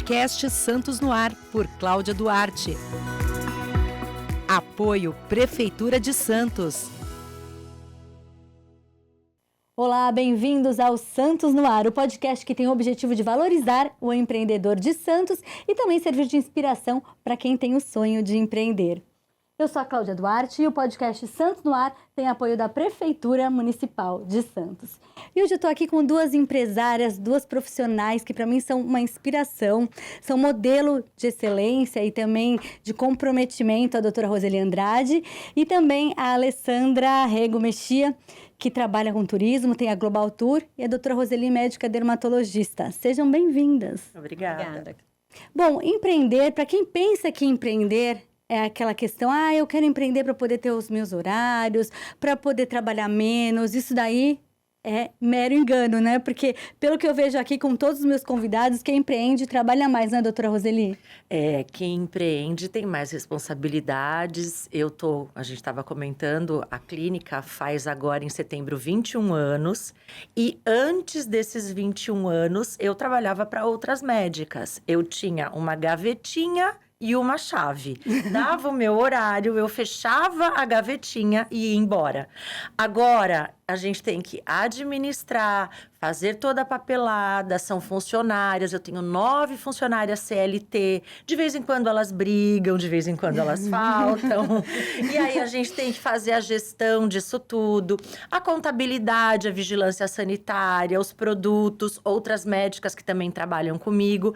Podcast Santos no Ar, por Cláudia Duarte. Apoio Prefeitura de Santos. Olá, bem-vindos ao Santos no Ar, o podcast que tem o objetivo de valorizar o empreendedor de Santos e também servir de inspiração para quem tem o sonho de empreender. Eu sou a Cláudia Duarte e o podcast Santos no Ar tem apoio da Prefeitura Municipal de Santos. E hoje eu estou aqui com duas empresárias, duas profissionais que para mim são uma inspiração, são modelo de excelência e também de comprometimento, a doutora Roseli Andrade e também a Alessandra Rego Mexia, que trabalha com turismo, tem a Global Tour, e a doutora Roseli, médica dermatologista. Sejam bem-vindas. Obrigada. Bom, empreender, para quem pensa que empreender é aquela questão, eu quero empreender para poder ter os meus horários, para poder trabalhar menos, isso daí é mero engano, né? Porque, pelo que eu vejo aqui com todos os meus convidados, quem empreende trabalha mais, né, doutora Roseli? Quem empreende tem mais responsabilidades. A gente estava comentando, a clínica faz agora em setembro 21 anos. E antes desses 21 anos, eu trabalhava para outras médicas. Eu tinha uma gavetinha e uma chave. Dava o meu horário, eu fechava a gavetinha e ia embora. Agora, a gente tem que administrar, fazer toda a papelada, são funcionárias. Eu tenho 9 funcionárias CLT. De vez em quando elas brigam, de vez em quando elas faltam. E aí a gente tem que fazer a gestão disso tudo. A contabilidade, a vigilância sanitária, os produtos, outras médicas que também trabalham comigo.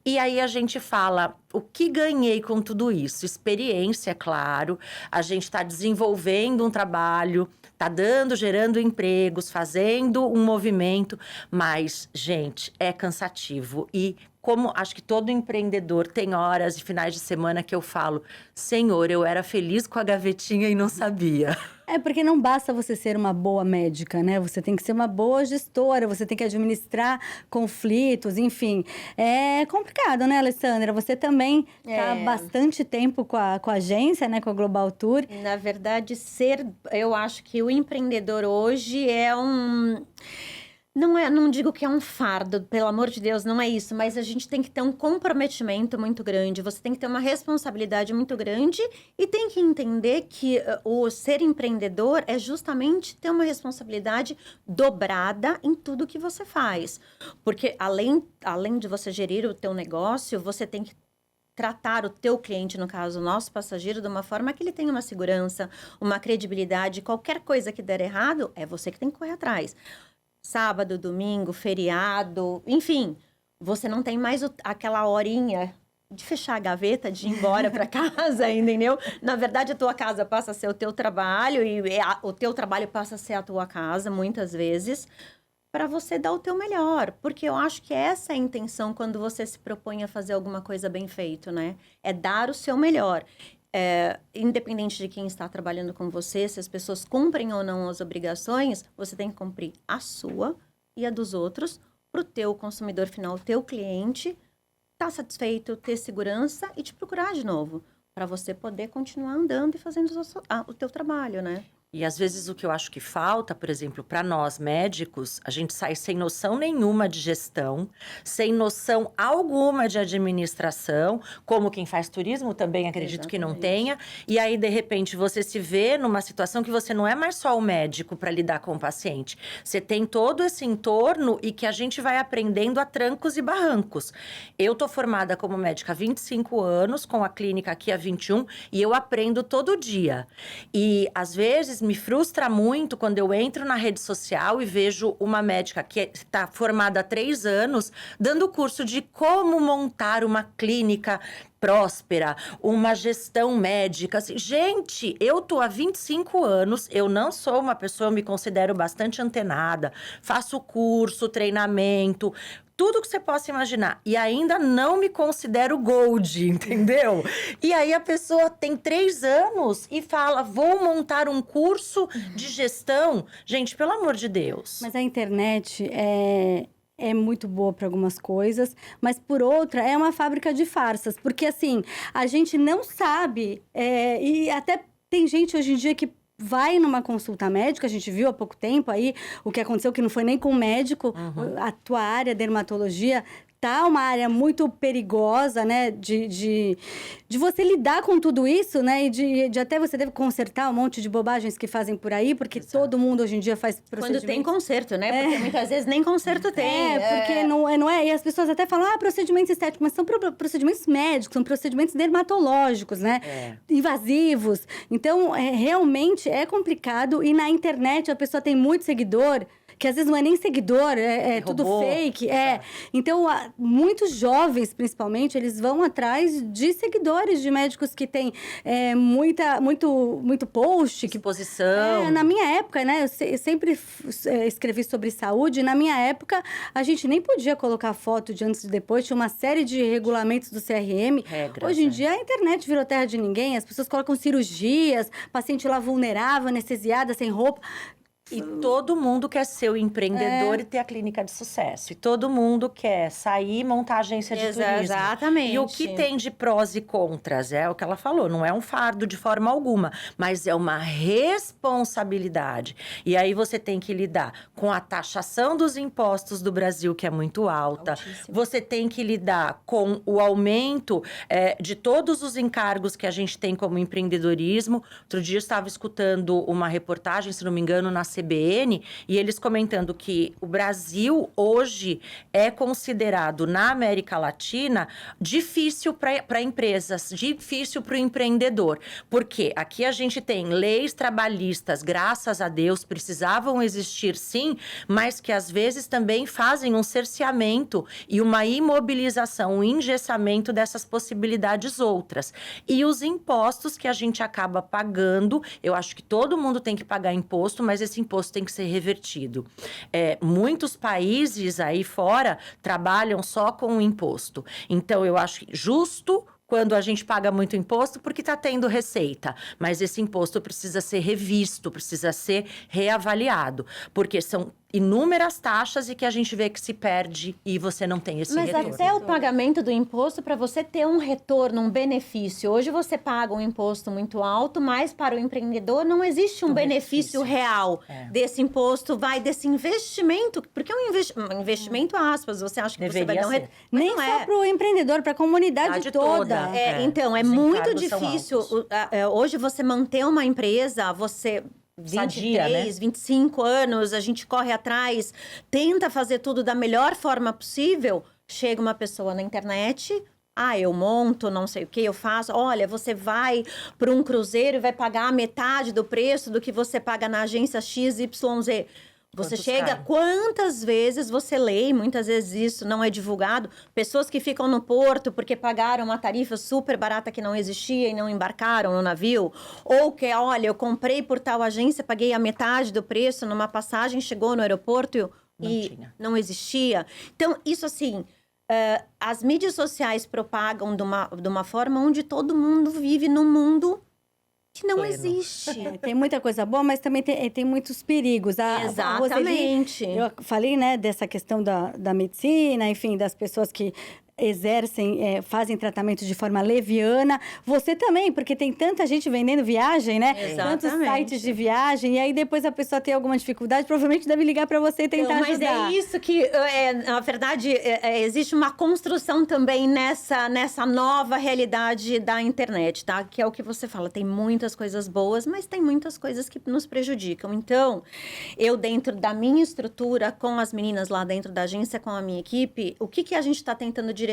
E aí a gente fala, o que ganhei com tudo isso? Experiência, claro. A gente está desenvolvendo um trabalho, está gerando empregos, fazendo um movimento. Mas, gente, é cansativo. E como acho que todo empreendedor tem horas e finais de semana que eu falo, Senhor, eu era feliz com a gavetinha e não sabia. Porque não basta você ser uma boa médica, né? Você tem que ser uma boa gestora, você tem que administrar conflitos, enfim. É complicado, né, Alessandra? Você também está há bastante tempo com a agência, né, com a Global Tour. Na verdade, eu acho que o empreendedor hoje é não digo que é um fardo, pelo amor de Deus, não é isso, mas a gente tem que ter um comprometimento muito grande, você tem que ter uma responsabilidade muito grande e tem que entender que o ser empreendedor é justamente ter uma responsabilidade dobrada em tudo que você faz. Porque além de você gerir o teu negócio, você tem que tratar o teu cliente, no caso, o nosso passageiro, de uma forma que ele tenha uma segurança, uma credibilidade. Qualquer coisa que der errado, é você que tem que correr atrás. Sábado, domingo, feriado, enfim, você não tem mais aquela horinha de fechar a gaveta, de ir embora para casa, entendeu? Na verdade, a tua casa passa a ser o teu trabalho e o teu trabalho passa a ser a tua casa, muitas vezes, para você dar o teu melhor. Porque eu acho que essa é a intenção quando você se propõe a fazer alguma coisa bem feito, né? É dar o seu melhor. Independente de quem está trabalhando com você, se as pessoas cumprem ou não as obrigações, você tem que cumprir a sua e a dos outros, para o teu consumidor final, o teu cliente, estar satisfeito, ter segurança e te procurar de novo, para você poder continuar andando e fazendo o teu trabalho, né? E às vezes o que eu acho que falta, por exemplo, para nós médicos, a gente sai sem noção nenhuma de gestão, sem noção alguma de administração, como quem faz turismo também acredito que não tenha. E aí, de repente, você se vê numa situação que você não é mais só o médico para lidar com o paciente. Você tem todo esse entorno e que a gente vai aprendendo a trancos e barrancos. Eu tô formada como médica há 25 anos, com a clínica aqui há 21, e eu aprendo todo dia. E às vezes me frustra muito quando eu entro na rede social e vejo uma médica que está formada há 3 anos dando curso de como montar uma clínica próspera, uma gestão médica. Assim, gente, eu tô há 25 anos, eu não sou uma pessoa, eu me considero bastante antenada, faço curso, treinamento, tudo que você possa imaginar. E ainda não me considero gold, entendeu? E aí a pessoa tem 3 anos e fala, vou montar um curso de gestão. Gente, pelo amor de Deus. Mas a internet é muito boa para algumas coisas, mas por outra é uma fábrica de farsas. Porque assim, a gente não sabe, e até tem gente hoje em dia que vai numa consulta médica, a gente viu há pouco tempo aí o que aconteceu, que não foi nem com o médico, a tua área, dermatologia, tá uma área muito perigosa, né? De você lidar com tudo isso, né? E de até você deve consertar um monte de bobagens que fazem por aí, porque todo mundo hoje em dia faz procedimentos. Quando tem conserto, né? Porque muitas vezes nem conserto tem. Porque não é. E as pessoas até falam, procedimentos estéticos, mas são procedimentos médicos, são procedimentos dermatológicos, né? Invasivos. Então, realmente é complicado. E na internet a pessoa tem muito seguidor, que às vezes não é nem seguidor, é tudo fake. Então, muitos jovens, principalmente, eles vão atrás de seguidores de médicos que têm muito post. Exposição. Na minha época, né? Eu sempre escrevi sobre saúde. Na minha época, a gente nem podia colocar foto de antes e depois. Tinha uma série de regulamentos do CRM. Regras, Hoje em dia, a internet virou terra de ninguém. As pessoas colocam cirurgias, paciente lá vulnerável, anestesiada, sem roupa. E todo mundo quer ser o empreendedor e ter a clínica de sucesso. E todo mundo quer sair e montar a agência de turismo. Exatamente. E o que tem de prós e contras? É o que ela falou, não é um fardo de forma alguma, mas é uma responsabilidade. E aí você tem que lidar com a taxação dos impostos do Brasil, que é muito alta. Altíssimo. Você tem que lidar com o aumento de todos os encargos que a gente tem como empreendedorismo. Outro dia eu estava escutando uma reportagem, se não me engano, na CBN, e eles comentando que o Brasil hoje é considerado na América Latina difícil para empresas, difícil para o empreendedor. Porque aqui a gente tem leis trabalhistas, graças a Deus, precisavam existir sim, mas que às vezes também fazem um cerceamento e uma imobilização, um engessamento dessas possibilidades outras. E os impostos que a gente acaba pagando, eu acho que todo mundo tem que pagar imposto, mas esse imposto tem que ser revertido. Muitos países aí fora trabalham só com o imposto. Então, eu acho justo quando a gente paga muito imposto, porque está tendo receita. Mas esse imposto precisa ser revisto, precisa ser reavaliado. Porque são inúmeras taxas e que a gente vê que se perde e você não tem esse retorno. Mas até o pagamento do imposto, para você ter um retorno, um benefício. Hoje você paga um imposto muito alto, mas para o empreendedor não existe um benefício real desse imposto, desse investimento. Porque é um investimento, aspas, você acha que você vai dar um retorno. Nem só para o empreendedor, para a comunidade toda. Então, é muito difícil. Hoje você manter uma empresa, você... 23, 25 anos, a gente corre atrás, tenta fazer tudo da melhor forma possível. Chega uma pessoa na internet, eu monto, não sei o que, eu faço. Olha, você vai para um cruzeiro e vai pagar metade do preço do que você paga na agência XYZ. Você chega, quantas vezes você lê, e muitas vezes isso não é divulgado, pessoas que ficam no porto porque pagaram uma tarifa super barata que não existia e não embarcaram no navio, ou que, olha, eu comprei por tal agência, paguei a metade do preço numa passagem, chegou no aeroporto e não existia. Então, isso assim, as mídias sociais propagam de uma forma onde todo mundo vive num mundo que não existe. Tem muita coisa boa, mas também tem muitos perigos. Exatamente. Eu falei, né, dessa questão da medicina, enfim, das pessoas que exercem, fazem tratamento de forma leviana. Você também, porque tem tanta gente vendendo viagem, né? Exatamente. Tantos sites de viagem. E aí, depois a pessoa tem alguma dificuldade, provavelmente deve ligar para você e tentar ajudar. Mas é isso que, na verdade, existe uma construção também nessa nova realidade da internet, tá? Que é o que você fala, tem muitas coisas boas, mas tem muitas coisas que nos prejudicam. Então, eu dentro da minha estrutura, com as meninas lá dentro da agência, com a minha equipe, o que a gente está tentando direcionar?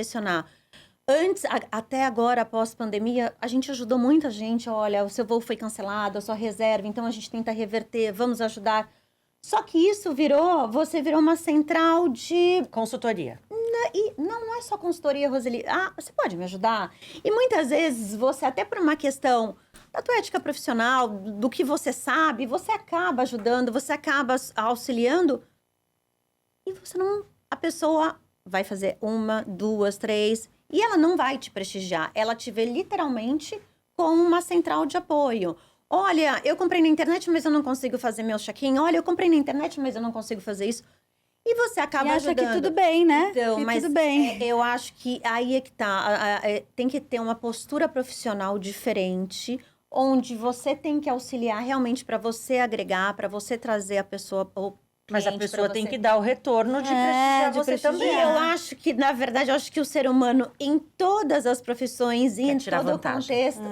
Antes, até agora, após pandemia, a gente ajudou muita gente. Olha, o seu voo foi cancelado, a sua reserva, então a gente tenta reverter, vamos ajudar. Só que isso você virou uma central de... Consultoria. E não é só consultoria, Roseli. Você pode me ajudar? E muitas vezes, você até por uma questão da tua ética profissional, do que você sabe, você acaba ajudando, você acaba auxiliando. E você não... A pessoa... vai fazer 1, 2, 3, e ela não vai te prestigiar. Ela te vê literalmente como uma central de apoio. Olha, eu comprei na internet, mas eu não consigo fazer meu check-in. Olha, eu comprei na internet, mas eu não consigo fazer isso. E você acaba ajudando. Acha que tudo bem, né? Então, mas tudo bem. Eu acho que aí é que tá. Tem que ter uma postura profissional diferente, onde você tem que auxiliar realmente para você agregar, para você trazer a pessoa Mas a cliente pessoa pra tem você. que dar o retorno de prestigiar de você prestigiar. também. E eu acho que, na verdade, eu acho que o ser humano, em todas as profissões e Quer em tirar todo vantagem. o contexto,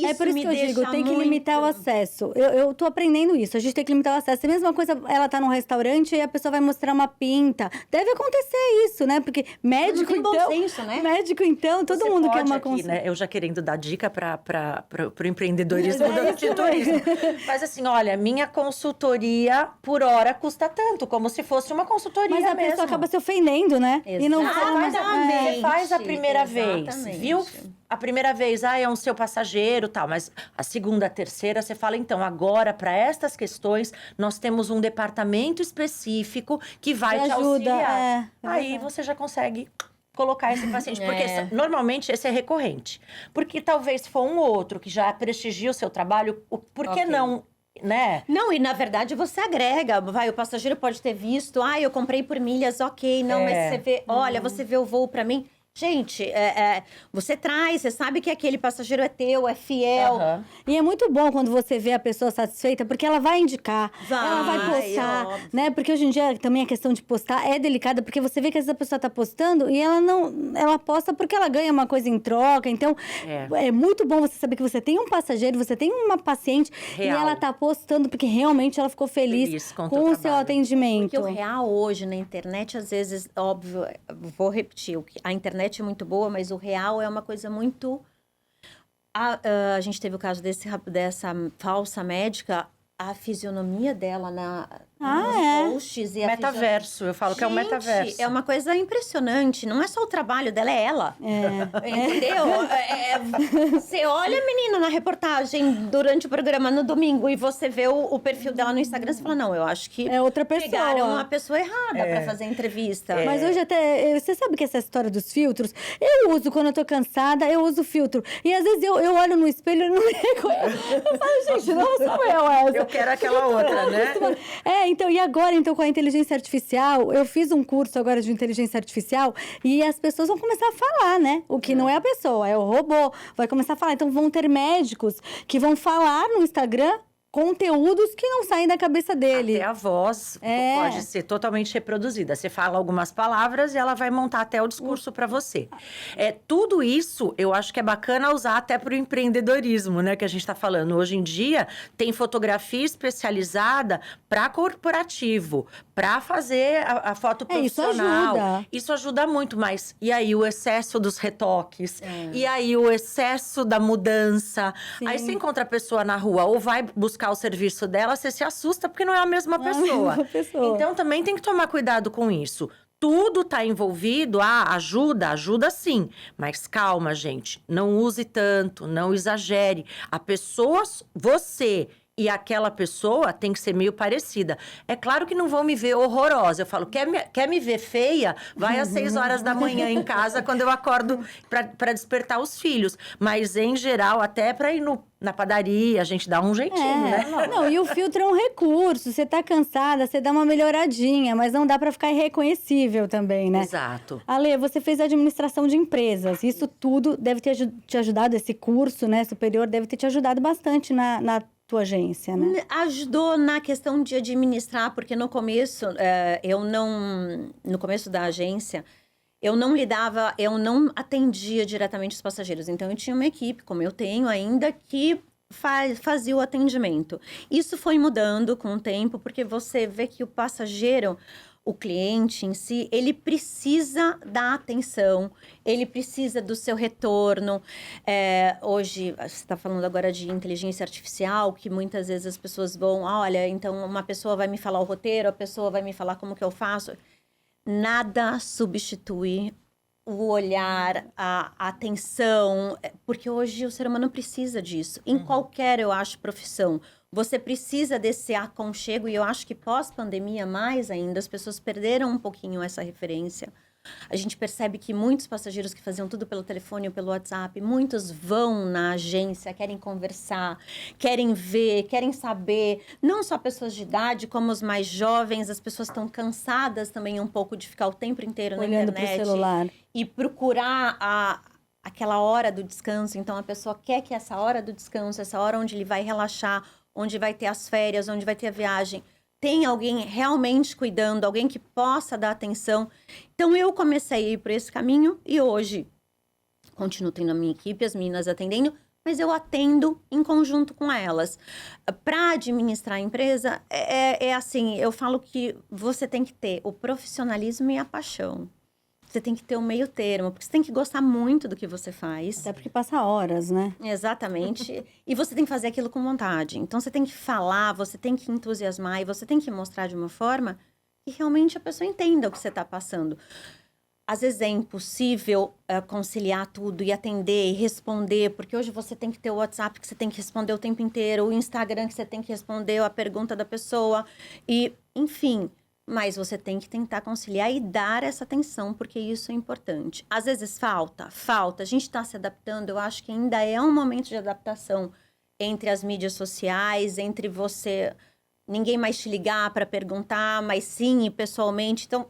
É por isso me que eu digo, deixa tem que muito- limitar o acesso. Eu tô aprendendo isso, a gente tem que limitar o acesso. É a mesma coisa, ela tá num restaurante e a pessoa vai mostrar uma pinta. Deve acontecer isso, né? Porque médico, tem bom então... senso, né? Médico, então, todo Você mundo quer pode uma aqui, consulta. né? Eu já querendo dar dica para o empreendedorismo É do turismo. Mas assim, olha, minha consultoria por hora custa tanto, como se fosse uma consultoria Mas a mesmo. pessoa acaba se ofendendo, né? E não fala mais. Exatamente. Você faz a primeira vez, Exatamente. viu? A primeira vez, é um seu passageiro, tal. Mas a segunda, a terceira, você fala, então, agora, para estas questões, nós temos um departamento específico que vai Que te ajuda, auxiliar. é Aí verdade. você já consegue colocar esse paciente. Porque É. normalmente esse é recorrente. Porque talvez se for um outro que já prestigia o seu trabalho, por que Ok. não, né? Não, e na verdade você agrega. Vai, o passageiro pode ter visto, eu comprei por milhas, ok. Não, mas você vê, olha, você vê o voo pra mim. Gente, você traz, você sabe que aquele passageiro é teu, é fiel. Aham. E é muito bom quando você vê a pessoa satisfeita, porque ela vai indicar, ela vai postar, óbvio. né? Porque hoje em dia também a questão de postar é delicada, porque você vê que essa pessoa tá postando e ela posta porque ela ganha uma coisa em troca. Então, é muito bom você saber que você tem um passageiro, você tem uma paciente Real. e ela tá postando porque realmente ela ficou feliz, Feliz com o com teu o seu trabalho. atendimento. Porque o real hoje na internet, às vezes, óbvio, vou repetir, a internet é muito boa, mas o real é uma coisa muito... A gente teve o caso dessa falsa médica, a fisionomia dela nos posts. E a Metaverso, eu falo que é o Gente, metaverso. é uma coisa impressionante. Não é só o trabalho dela, é ela. Entendeu? Você olha, menina, na reportagem durante o programa no domingo e você vê o perfil dela no Instagram, você fala, não, eu acho que É outra pessoa. pegaram uma pessoa errada pra fazer a entrevista. Mas hoje até, você sabe que essa história dos filtros, eu uso quando eu tô cansada, eu uso filtro. E às vezes eu olho no espelho e não me reconheço. Eu falo, gente, não sou eu essa. Eu quero aquela outra, né? Então, e agora, então, com a inteligência artificial, eu fiz um curso agora de inteligência artificial e as pessoas vão começar a falar, né? O que não é a pessoa, é o robô. Vai começar a falar. Então, vão ter médicos que vão falar no Instagram conteúdos que não saem da cabeça dele. Até a voz pode ser totalmente reproduzida. Você fala algumas palavras e ela vai montar até o discurso para você. Tudo isso, eu acho que é bacana usar até para o empreendedorismo, né? Que a gente está falando. Hoje em dia, tem fotografia especializada para corporativo, para fazer a foto profissional. Isso ajuda muito, mas e aí o excesso dos retoques? E aí o excesso da mudança? Sim. Aí você encontra a pessoa na rua ou vai buscar o serviço dela, você se assusta porque não é a mesma pessoa. Então também tem que tomar cuidado com isso. Tudo está envolvido, ajuda sim. Mas calma, gente, não use tanto, não exagere. A pessoa, você e aquela pessoa tem que ser meio parecida. É claro que não vão me ver horrorosa. Eu falo, quer me ver feia? Vai às 6 horas da manhã em casa, quando eu acordo para despertar os filhos. Mas, em geral, até para ir na padaria, a gente dá um jeitinho, né? Não, e o filtro é um recurso. Você tá cansada, você dá uma melhoradinha, mas não dá para ficar irreconhecível também, né? Exato. Ale, você fez administração de empresas. Isso tudo deve ter te ajudado, esse curso, né, superior, deve ter te ajudado bastante na tua agência, né? Ajudou na questão de administrar, porque no começo, no começo da agência, eu não atendia diretamente os passageiros. Então, eu tinha uma equipe, como eu tenho ainda, que fazia o atendimento. Isso foi mudando com o tempo, porque você vê que o passageiro, o cliente em si, ele precisa da atenção, ele precisa do seu retorno. Hoje, você está falando agora de inteligência artificial, que muitas vezes as pessoas vão, olha, então uma pessoa vai me falar o roteiro, a pessoa vai me falar como que eu faço. Nada substitui o olhar, a atenção, porque hoje o ser humano precisa disso. Em qualquer, eu acho, profissão. Você precisa desse aconchego, e eu acho que pós-pandemia, mais ainda, as pessoas perderam um pouquinho essa referência. A gente percebe que muitos passageiros que faziam tudo pelo telefone ou pelo WhatsApp, muitos vão na agência, querem conversar, querem ver, querem saber. Não só pessoas de idade, como os mais jovens, as pessoas estão cansadas também um pouco de ficar o tempo inteiro na Olhando internet. pro celular. E procurar aquela hora do descanso. Então, a pessoa quer que essa hora do descanso, essa hora onde ele vai relaxar, onde vai ter as férias, onde vai ter a viagem, tem alguém realmente cuidando, alguém que possa dar atenção. Então, eu comecei a ir por esse caminho e hoje continuo tendo a minha equipe, as meninas atendendo, mas eu atendo em conjunto com elas. Para administrar a empresa, é assim, eu falo que você tem que ter o profissionalismo e a paixão. Você tem que ter um meio termo, porque você tem que gostar muito do que você faz. Até porque passa horas, né? Exatamente. E você tem que fazer aquilo com vontade. Então, você tem que falar, você tem que entusiasmar e você tem que mostrar de uma forma que realmente a pessoa entenda o que você está passando. Às vezes é impossível conciliar tudo e atender e responder, porque hoje você tem que ter o WhatsApp que você tem que responder o tempo inteiro, o Instagram que você tem que responder a pergunta da pessoa, e enfim... Mas você tem que tentar conciliar e dar essa atenção, porque isso é importante. Às vezes falta. A gente está se adaptando, eu acho que ainda é um momento de adaptação entre as mídias sociais, entre você... Ninguém mais te ligar para perguntar, mas sim, pessoalmente. Então,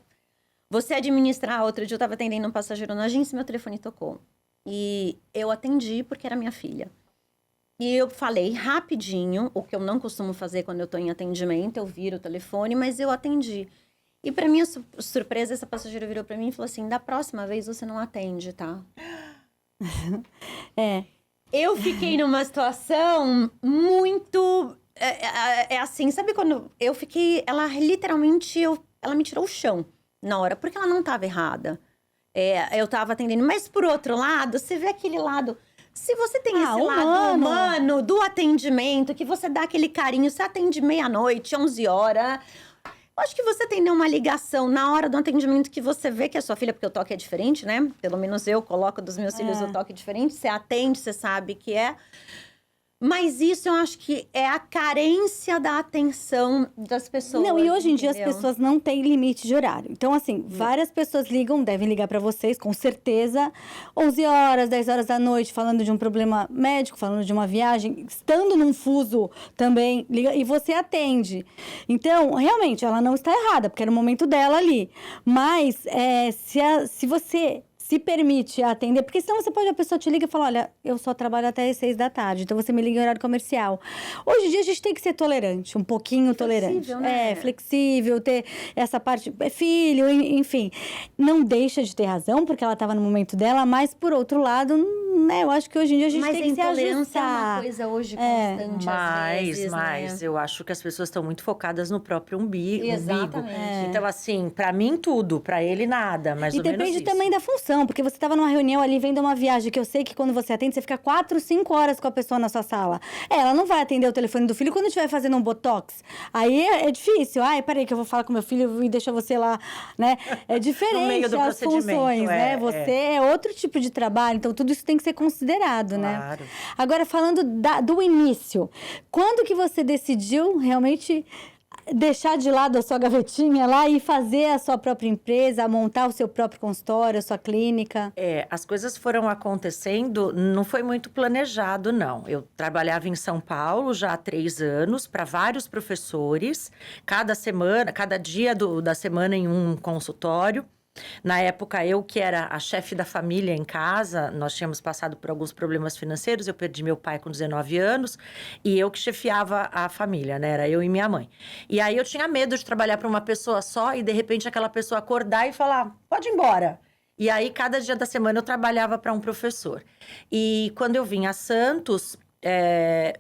você administrar... Outro dia eu estava atendendo um passageiro na agência e meu telefone tocou. E eu atendi porque era minha filha. E eu falei rapidinho, o que eu não costumo fazer quando eu tô em atendimento, eu viro o telefone, mas eu atendi. E para minha surpresa, essa passageira virou para mim e falou assim, da próxima vez você não atende, tá? Eu fiquei numa situação muito... assim, sabe quando eu fiquei... Ela literalmente, ela me tirou o chão na hora, porque ela não tava errada. Eu tava atendendo, mas por outro lado, você vê aquele lado... Se você tem esse lado humano do atendimento, que você dá aquele carinho, você atende meia-noite, 11 horas... Eu acho que você tem uma ligação na hora do atendimento que você vê que é sua filha, porque o toque é diferente, né? Pelo menos eu coloco dos meus filhos o toque diferente. Você atende, você sabe que é... Mas isso eu acho que é a carência da atenção das pessoas. Não, e hoje em dia entendeu? as pessoas não têm limite de horário. Então, assim, várias pessoas devem ligar para vocês, com certeza, 11 horas, 10 horas da noite, falando de um problema médico, falando de uma viagem, estando num fuso também, liga, e você atende. Então, realmente, ela não está errada, porque era o momento dela ali. Mas, se você... se permite atender, porque senão a pessoa te liga e fala, olha, eu só trabalho até as 6 da tarde, então você me liga em horário comercial. Hoje em dia a gente tem que ser tolerante, um pouquinho tolerante. Né? Flexível, ter essa parte, filho, enfim. Não deixa de ter razão, porque ela estava no momento dela, mas por outro lado, né, eu acho que hoje em dia a gente tem que se ajustar. Mas a intolerância é uma coisa hoje constante, às vezes, Mas né? eu acho que as pessoas estão muito focadas no próprio umbigo. Exatamente. Então, assim, pra mim tudo, pra ele nada, mais E ou menos depende isso. também da função, porque você estava numa reunião ali, vendo uma viagem, que eu sei que quando você atende, você fica 4, 5 horas com a pessoa na sua sala. Ela não vai atender o telefone do filho quando estiver fazendo um botox. Aí é difícil. Ai, peraí que eu vou falar com meu filho e deixa você lá, né? É diferente No meio do as funções, né? Você é outro tipo de trabalho, então tudo isso tem que ser considerado, né? Claro. Agora, falando do início, quando que você decidiu realmente deixar de lado a sua gavetinha lá e fazer a sua própria empresa, montar o seu próprio consultório, a sua clínica? As coisas foram acontecendo, não foi muito planejado, não. Eu trabalhava em São Paulo já há 3 anos, para vários professores, cada dia da semana em um consultório. Na época, eu que era a chefe da família em casa, nós tínhamos passado por alguns problemas financeiros, eu perdi meu pai com 19 anos, e eu que chefiava a família, né? Era eu e minha mãe. E aí eu tinha medo de trabalhar para uma pessoa só e, de repente, aquela pessoa acordar e falar, pode ir embora. E aí, cada dia da semana, eu trabalhava para um professor. E quando eu vim a Santos,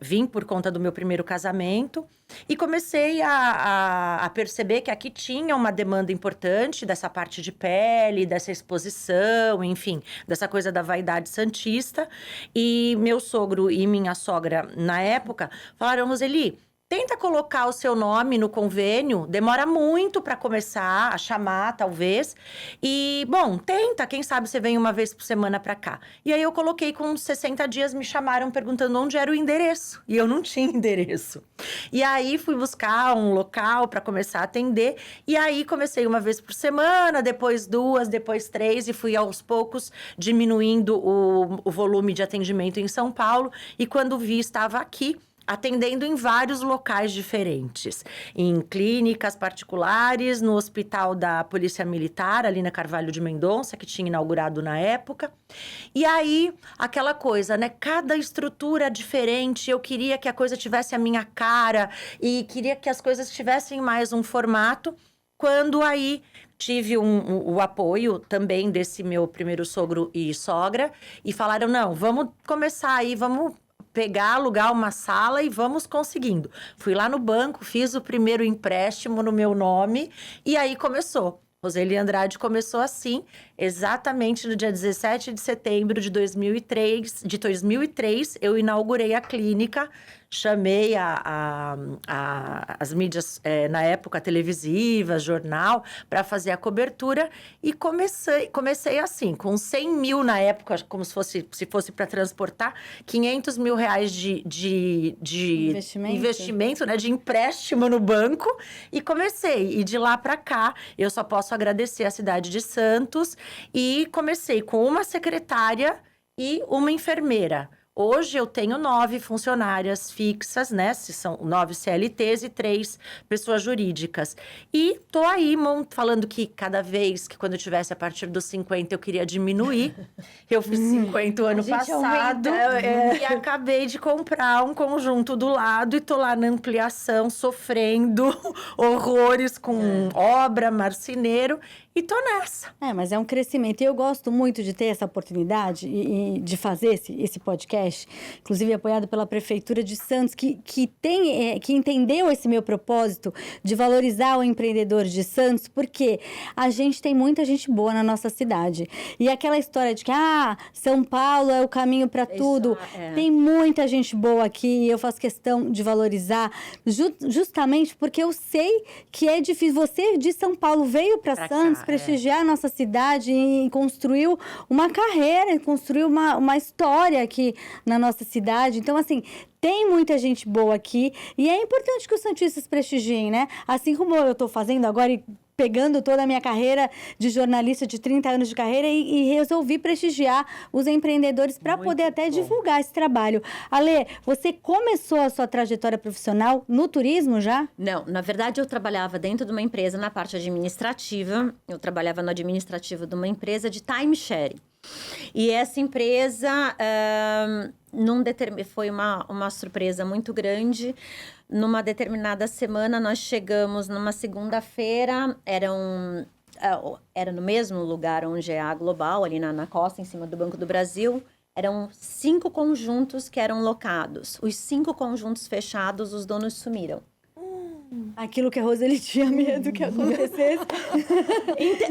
vim por conta do meu primeiro casamento e comecei a perceber que aqui tinha uma demanda importante dessa parte de pele, dessa exposição, enfim, dessa coisa da vaidade santista. E meu sogro e minha sogra, na época, falaram, Roseli, tenta colocar o seu nome no convênio, demora muito para começar a chamar, talvez. E, bom, tenta, quem sabe você vem uma vez por semana para cá. E aí eu coloquei com uns 60 dias, me chamaram perguntando onde era o endereço. E eu não tinha endereço. E aí fui buscar um local para começar a atender. E aí comecei uma vez por semana, depois 2, depois 3. E fui aos poucos diminuindo o volume de atendimento em São Paulo. E quando vi, estava aqui. atendendo em vários locais diferentes. Em clínicas particulares, no hospital da Polícia Militar, ali na Carvalho de Mendonça, que tinha inaugurado na época. E aí, aquela coisa, né? Cada estrutura diferente, eu queria que a coisa tivesse a minha cara e queria que as coisas tivessem mais um formato. Quando aí tive o apoio também desse meu primeiro sogro e sogra e falaram, não, vamos começar aí, vamos alugar uma sala e vamos conseguindo. Fui lá no banco, fiz o primeiro empréstimo no meu nome e aí começou. Roseli Andrade começou assim, exatamente no dia 17 de setembro de 2003, eu inaugurei a clínica, chamei as mídias, na época, televisivas, jornal, para fazer a cobertura e comecei assim, com 100 mil na época, como se fosse para transportar, 500 mil reais de investimento, né, de empréstimo no banco, e comecei. E de lá para cá, eu só posso agradecer a cidade de Santos, e comecei com uma secretária e uma enfermeira. Hoje eu tenho 9 funcionárias fixas, né? São 9 CLTs e 3 pessoas jurídicas. E tô aí falando que cada vez que quando eu tivesse a partir dos 50 eu queria diminuir. Eu fiz 50 o ano passado e acabei de comprar um conjunto do lado e tô lá na ampliação sofrendo horrores com obra, marceneiro. E tô nessa. Mas é um crescimento. E eu gosto muito de ter essa oportunidade e de fazer esse podcast, inclusive apoiado pela Prefeitura de Santos, que entendeu esse meu propósito de valorizar o empreendedor de Santos, porque a gente tem muita gente boa na nossa cidade. E aquela história de que, São Paulo é o caminho para tudo. Tem muita gente boa aqui e eu faço questão de valorizar, justamente porque eu sei que é difícil. Você de São Paulo veio para Santos, prestigiar a nossa cidade e construiu uma carreira, construiu uma história aqui na nossa cidade. Então, assim, tem muita gente boa aqui e é importante que os santistas prestigiem, né? Assim como eu estou fazendo agora e pegando toda a minha carreira de jornalista de 30 anos de carreira e resolvi prestigiar os empreendedores para poder até divulgar esse trabalho. Ale, você começou a sua trajetória profissional no turismo já? Não, na verdade eu trabalhava dentro de uma empresa na parte administrativa. Eu trabalhava no administrativo de uma empresa de timeshare. E essa empresa foi uma surpresa muito grande. Numa determinada semana, nós chegamos numa segunda-feira, era no mesmo lugar onde é a Global, ali na costa, em cima do Banco do Brasil. Eram 5 conjuntos que eram locados. Os 5 conjuntos fechados, os donos sumiram. Aquilo que a Roseli tinha medo que acontecesse.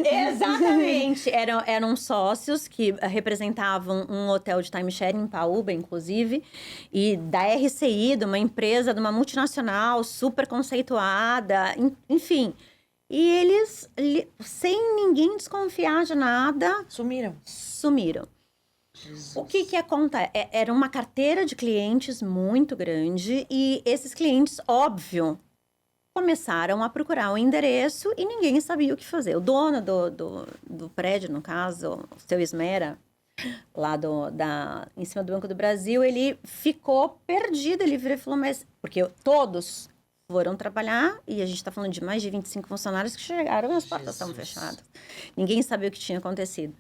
Exatamente. Eram sócios que representavam um hotel de timeshare em Paúba, inclusive, e da RCI, de uma empresa, de uma multinacional super conceituada, enfim. E eles, sem ninguém desconfiar de nada... Sumiram. Jesus. O que acontece? Era uma carteira de clientes muito grande e esses clientes, óbvio, começaram a procurar o endereço e ninguém sabia o que fazer. O dono do prédio, no caso, o seu Esmera, lá em cima do Banco do Brasil, ele ficou perdido. Ele virou e falou, mas... Porque todos foram trabalhar e a gente está falando de mais de 25 funcionários que chegaram e as portas estavam fechadas. Ninguém sabia o que tinha acontecido.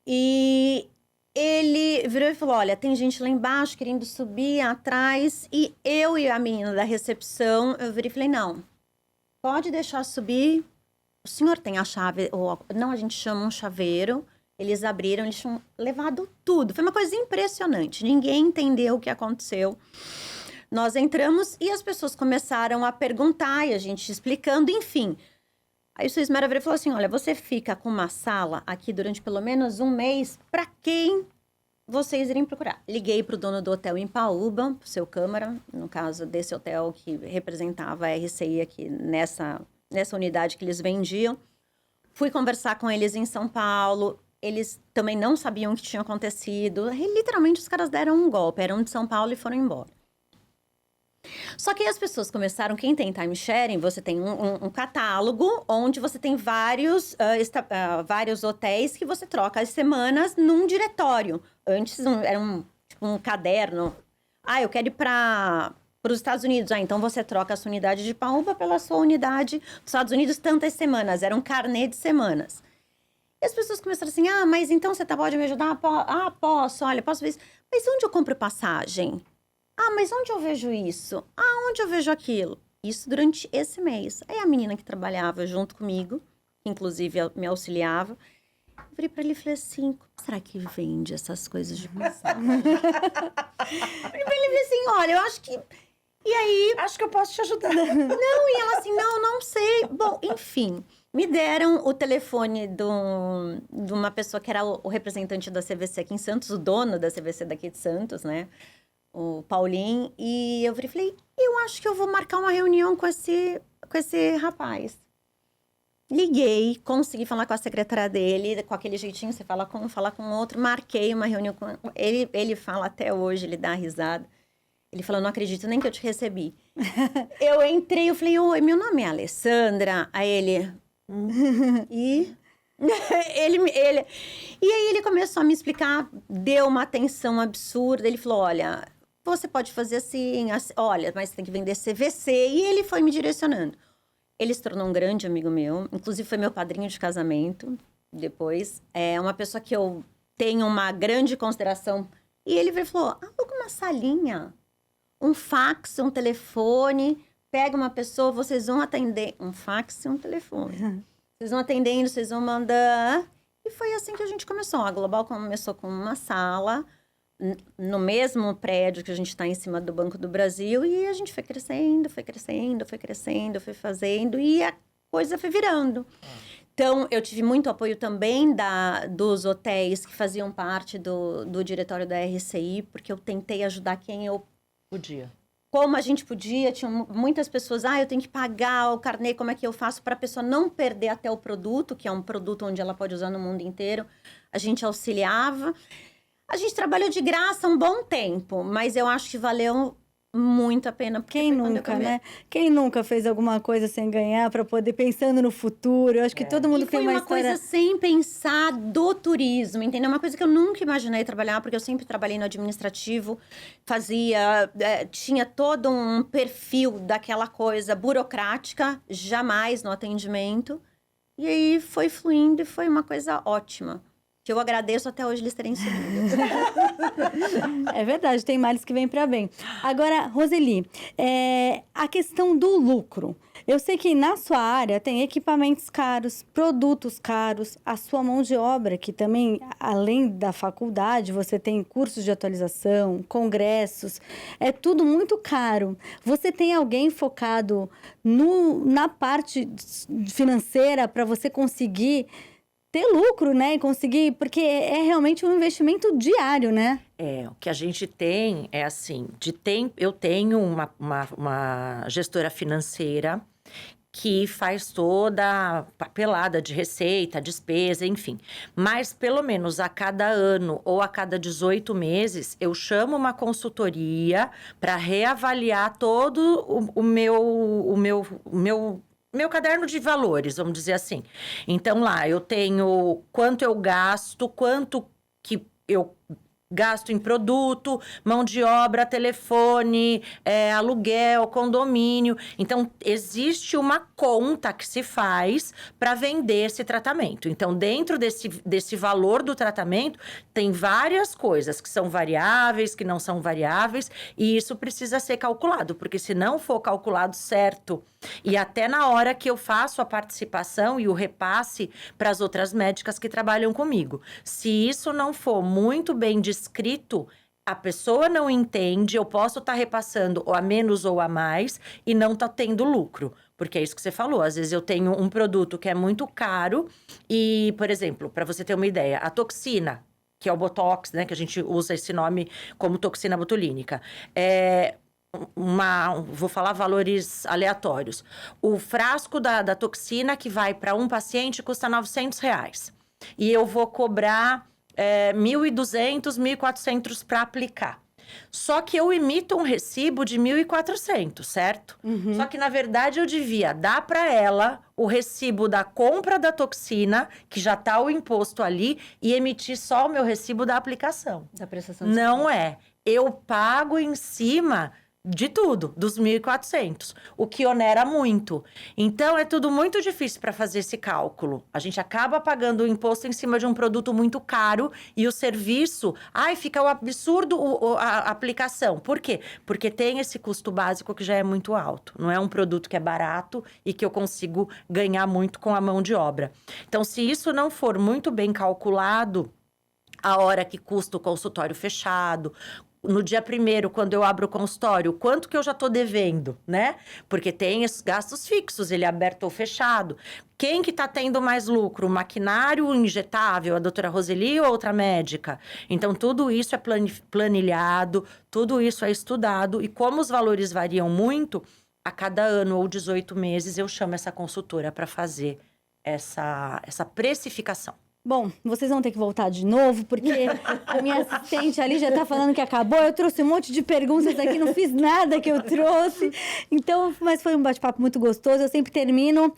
E ele virou e falou, olha, tem gente lá embaixo querendo subir atrás. E eu e a menina da recepção, eu virei e falei, não, pode deixar subir. O senhor tem a chave, não, a gente chama um chaveiro. Eles abriram, eles tinham levado tudo. Foi uma coisa impressionante. Ninguém entendeu o que aconteceu. Nós entramos e as pessoas começaram a perguntar e a gente explicando, enfim. Aí o seu Esmera virou e falou assim, olha, você fica com uma sala aqui durante pelo menos um mês, para quem vocês irem procurar? Liguei para o dono do hotel em Paúba, pro seu Câmara, no caso desse hotel que representava a RCI aqui nessa unidade que eles vendiam. Fui conversar com eles em São Paulo, eles também não sabiam o que tinha acontecido. E, literalmente, os caras deram um golpe, eram de São Paulo e foram embora. Só que aí as pessoas começaram, quem tem timesharing, você tem um catálogo onde você tem vários hotéis que você troca as semanas num diretório. Antes era um caderno. Eu quero ir para para os Estados Unidos. Então você troca a sua unidade de Paúba pela sua unidade dos Estados Unidos tantas semanas. Era um carnê de semanas. E as pessoas começaram assim, mas então você pode me ajudar? Posso, olha, posso ver isso. Mas onde eu compro passagem? Mas onde eu vejo isso? Onde eu vejo aquilo? Isso durante esse mês. Aí a menina que trabalhava junto comigo, que inclusive me auxiliava, eu virei pra ele e falei assim, como será que vende essas coisas de passagem? Eu virei pra ele e falei assim, olha, eu acho que... E aí... Acho que eu posso te ajudar. Não, e ela assim, não sei. Bom, enfim, me deram o telefone de uma pessoa que era o representante da CVC aqui em Santos, o dono da CVC daqui de Santos, né? O Paulinho. E eu falei, eu acho que eu vou marcar uma reunião com esse rapaz. Liguei, consegui falar com a secretária dele, com aquele jeitinho, você fala com outro. Marquei uma reunião com ele. Ele fala até hoje, ele dá risada. Ele falou, não acredito nem que eu te recebi. Eu entrei, eu falei, oi, meu nome é Alessandra. Aí ele... E... E aí ele começou a me explicar, deu uma atenção absurda. Ele falou, olha, você pode fazer assim, olha, mas tem que vender CVC. E ele foi me direcionando. Ele se tornou um grande amigo meu. Inclusive, foi meu padrinho de casamento. Depois, é uma pessoa que eu tenho uma grande consideração. E ele falou, aluga uma salinha. Um fax, um telefone, pega uma pessoa, vocês vão atender. Um fax e um telefone. Vocês vão atendendo, vocês vão mandar. E foi assim que a gente começou. A Global começou com uma sala, no mesmo prédio que a gente está em cima do Banco do Brasil. E a gente foi crescendo, foi fazendo. E a coisa foi virando. Então, eu tive muito apoio também dos hotéis que faziam parte do diretório da RCI, porque eu tentei ajudar quem eu Podia. Como a gente podia, tinha muitas pessoas, eu tenho que pagar o carnê, como é que eu faço para a pessoa não perder até o produto, que é um produto onde ela pode usar no mundo inteiro. A gente auxiliava. A gente trabalhou de graça um bom tempo, mas eu acho que valeu muito a pena. Quem nunca, né? Quem nunca fez alguma coisa sem ganhar para poder, pensando no futuro? Eu acho que todo mundo tem uma história... foi uma coisa sem pensar do turismo, entendeu? Uma coisa que eu nunca imaginei trabalhar, porque eu sempre trabalhei no administrativo, tinha todo um perfil daquela coisa burocrática, jamais no atendimento. E aí foi fluindo e foi uma coisa ótima. Que eu agradeço até hoje eles terem subido. É verdade, tem males que vêm para bem. Agora, Roseli, a questão do lucro. Eu sei que na sua área tem equipamentos caros, produtos caros, a sua mão de obra, que também, além da faculdade, você tem cursos de atualização, congressos, é tudo muito caro. Você tem alguém focado na parte financeira para você conseguir ter lucro, né? E conseguir... Porque é realmente um investimento diário, né? O que a gente tem é assim... Eu tenho uma gestora financeira que faz toda a papelada de receita, despesa, enfim. Mas, pelo menos, a cada ano ou a cada 18 meses, eu chamo uma consultoria para reavaliar todo o meu caderno de valores, vamos dizer assim. Então, lá eu tenho quanto eu gasto, quanto que eu gasto em produto, mão de obra, telefone, aluguel, condomínio. Então, existe uma conta que se faz para vender esse tratamento. Então, dentro desse valor do tratamento, tem várias coisas que são variáveis, que não são variáveis, e isso precisa ser calculado, porque se não for calculado certo, e até na hora que eu faço a participação e o repasse para as outras médicas que trabalham comigo, se isso não for muito bem descrito, a pessoa não entende, eu posso estar repassando ou a menos ou a mais e não tá tendo lucro. Porque é isso que você falou, às vezes eu tenho um produto que é muito caro e, por exemplo, para você ter uma ideia, a toxina, que é o Botox, né, que a gente usa esse nome como toxina botulínica, vou falar valores aleatórios. O frasco da toxina que vai para um paciente custa R$900. E eu vou cobrar 1.200, 1.400 para aplicar. Só que eu emito um recibo de 1.400, certo? Uhum. Só que, na verdade, eu devia dar para ela o recibo da compra da toxina, que já tá o imposto ali, e emitir só o meu recibo da aplicação. Da prestação de Não é. Eu pago em cima de tudo, dos 1.400, o que onera muito. Então, é tudo muito difícil para fazer esse cálculo. A gente acaba pagando o imposto em cima de um produto muito caro e o serviço, fica um absurdo a aplicação. Por quê? Porque tem esse custo básico que já é muito alto. Não é um produto que é barato e que eu consigo ganhar muito com a mão de obra. Então, se isso não for muito bem calculado, a hora que custa o consultório fechado, no dia 1º, quando eu abro o consultório, quanto que eu já estou devendo, né? Porque tem esses gastos fixos, ele é aberto ou fechado. Quem que está tendo mais lucro? O maquinário, o injetável, a doutora Roseli ou outra médica? Então, tudo isso é planilhado, tudo isso é estudado. E como os valores variam muito, a cada ano ou 18 meses, eu chamo essa consultora para fazer essa precificação. Bom, vocês vão ter que voltar de novo, porque a minha assistente ali já tá falando que acabou. Eu trouxe um monte de perguntas aqui, não fiz nada que eu trouxe. Então, mas foi um bate-papo muito gostoso. Eu sempre termino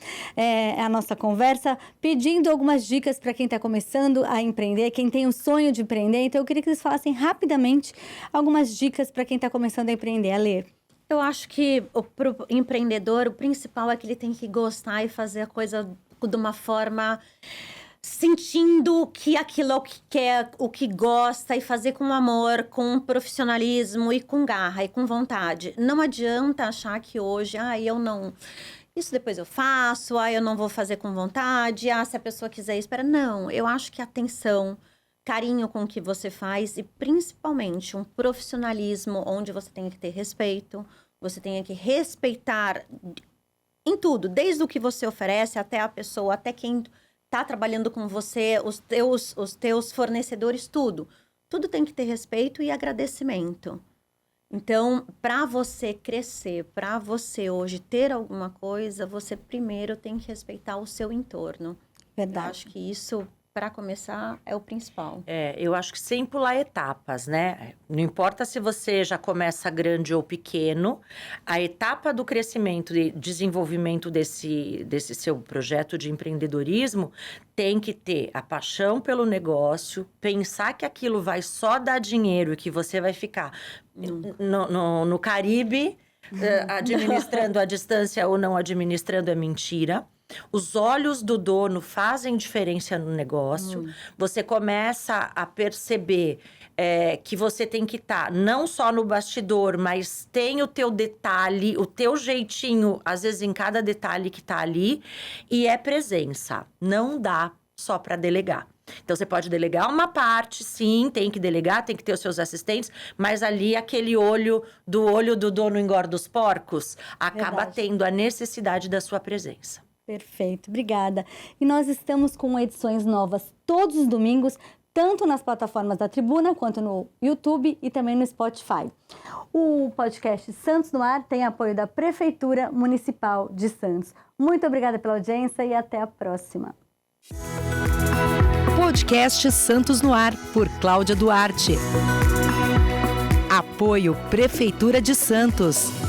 a nossa conversa pedindo algumas dicas para quem está começando a empreender, quem tem o sonho de empreender. Então, eu queria que vocês falassem rapidamente algumas dicas para quem está começando a empreender. A Lê. Eu acho que pro empreendedor, o principal é que ele tem que gostar e fazer a coisa de uma forma sentindo que aquilo é o que quer, o que gosta, e fazer com amor, com profissionalismo e com garra e com vontade. Não adianta achar que hoje, eu não... Isso depois eu faço, eu não vou fazer com vontade, se a pessoa quiser, espera. Não, eu acho que atenção, carinho com o que você faz e principalmente um profissionalismo onde você tem que ter respeito, você tem que respeitar em tudo, desde o que você oferece até a pessoa, até quem tá trabalhando com você, os teus fornecedores, tudo. Tudo tem que ter respeito e agradecimento. Então, para você crescer, para você hoje ter alguma coisa, você primeiro tem que respeitar o seu entorno. Verdade. Eu acho que isso, para começar, é o principal. Eu acho que sem pular etapas, né? Não importa se você já começa grande ou pequeno, a etapa do crescimento e desenvolvimento desse seu projeto de empreendedorismo tem que ter a paixão pelo negócio, pensar que aquilo vai só dar dinheiro e que você vai ficar no Caribe, administrando à distância ou não administrando é mentira. Os olhos do dono fazem diferença no negócio. Você começa a perceber que você tem que estar não só no bastidor, mas tem o teu detalhe, o teu jeitinho, às vezes em cada detalhe que tá ali. E é presença. Não dá só para delegar. Então, você pode delegar uma parte, sim, tem que delegar, tem que ter os seus assistentes, mas ali aquele olho do dono engorda os porcos, acaba tendo a necessidade da sua presença. Perfeito, obrigada. E nós estamos com edições novas todos os domingos, tanto nas plataformas da Tribuna, quanto no YouTube e também no Spotify. O podcast Santos no Ar tem apoio da Prefeitura Municipal de Santos. Muito obrigada pela audiência e até a próxima. Podcast Santos no Ar, por Cláudia Duarte. Apoio Prefeitura de Santos.